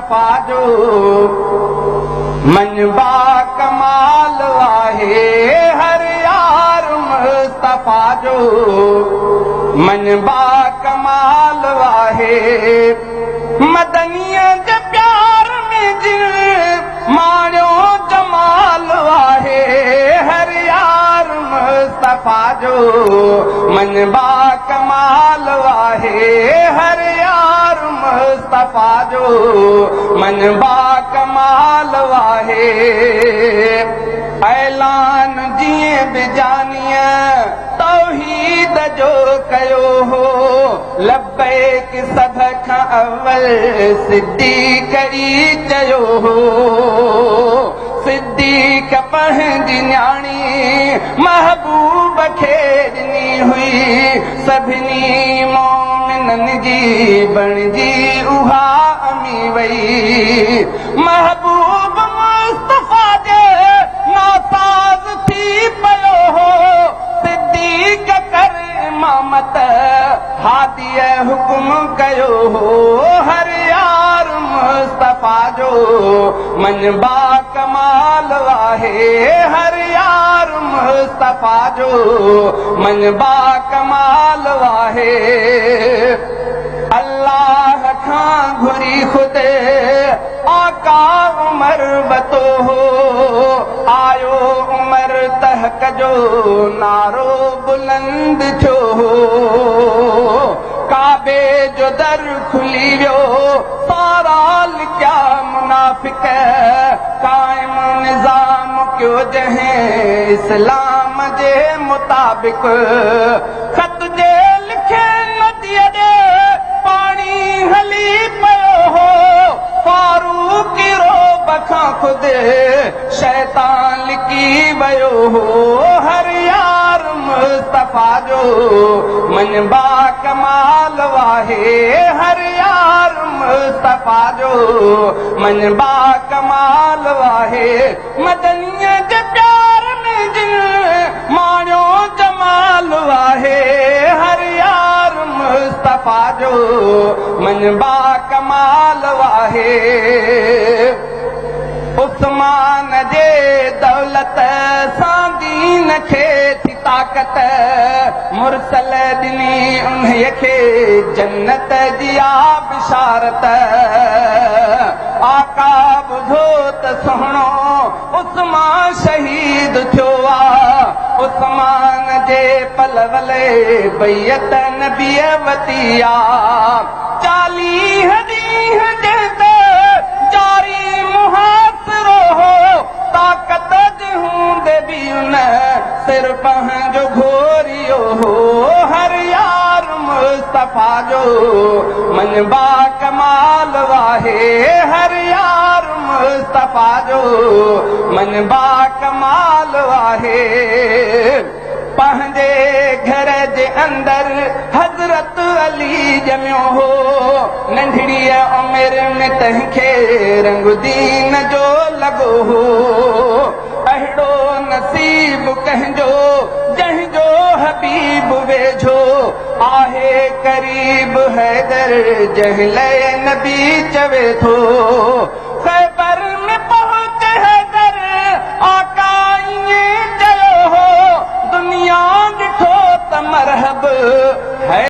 मुस्तफा जो मनबा कमाल आहे हर यार मुस्तफा जो मनबा कमाल आहे मदनीअ जे प्यार में जिन माणियो जमाल आहे हर यार मुस्तफा जो मनबा कमाल आहे हर यार मुस्तफा जो मनबा कमाल आहे ऐलान जीअं बिजानीअ तौहीद जो कयो हो लब्बैक सभ खां अव्वल सिद्दीक़ ई चयो हो सिद्दीक़ पंहिंजी न्याणी महबूब खे ॾिनी हुई सभिनी मोमिननि जी बणिजी उहा अमी वई महबूब मुस्तफा जे नासाज़ थी पियो हो सिद्दीक़ कर इमामत हादीअ हुकुम कयो हो हर यार मुस्तफा जो मनबा कमाल आहे हर यार मुस्तफा जो मनबा कमाल आहे अल्लाह खां घुरी खुदे आका उमर वतो हो आयो उमर तहक जो नारो बुलंद थियो हो काबे जो दर खुली वियो सारा लिखिया मुनाफिक कायम निज़ाम कयो जंहिं इस्लाम जे मुताबिक़ ख़त जे लिखे नदीअ ॾे पाणी हली पियो हो फारूक रोब खां खुदि शैतान लिकी वियो हो हर यार मुस्तफा जो मनबा कमाल आहे हर यार मुस्तफा जो मनबा कमाल आहे मदनीअ जे प्यार में जिन माणियो जमाल आहे हर यार मुस्तफा जो मनबा कमाल आहे उस्मान जे दौलत सां दीन खे थी ताक़त मुरसल ॾिनी उन्हीअ खे जन्नत जी आ बिशारत आका ॿुधो त सुहिणो उस्मान शहीद थियो आहे उस्मान जे पलवले बैयत नबीअ वती आहे 40 ॾींहं जे जारी मुहासिरो हो ताक़त जे हूंदे बि उन सिर पंहिंजो घोरियो हो हर यार मुस्तफा जो मनबा कमाल आहे हर यार मुस्तफा जो मनबा कमाल आहे पंहिंजे घर जे अंदरि हज़रत अली ॼमियो हो नंढड़ीअ उमिरि में तंहिंखे रंग दीन जो लॻो हो अहिड़ो नसीब कंहिंजो जंहिंजो हबीब वेझो आहे करीब हैदर जंहिं लाइ नबी चवे थो ख़ैबर में पहुचे हैदर आका ईअं चयो हो दुनिया ॾिठो त मरहब है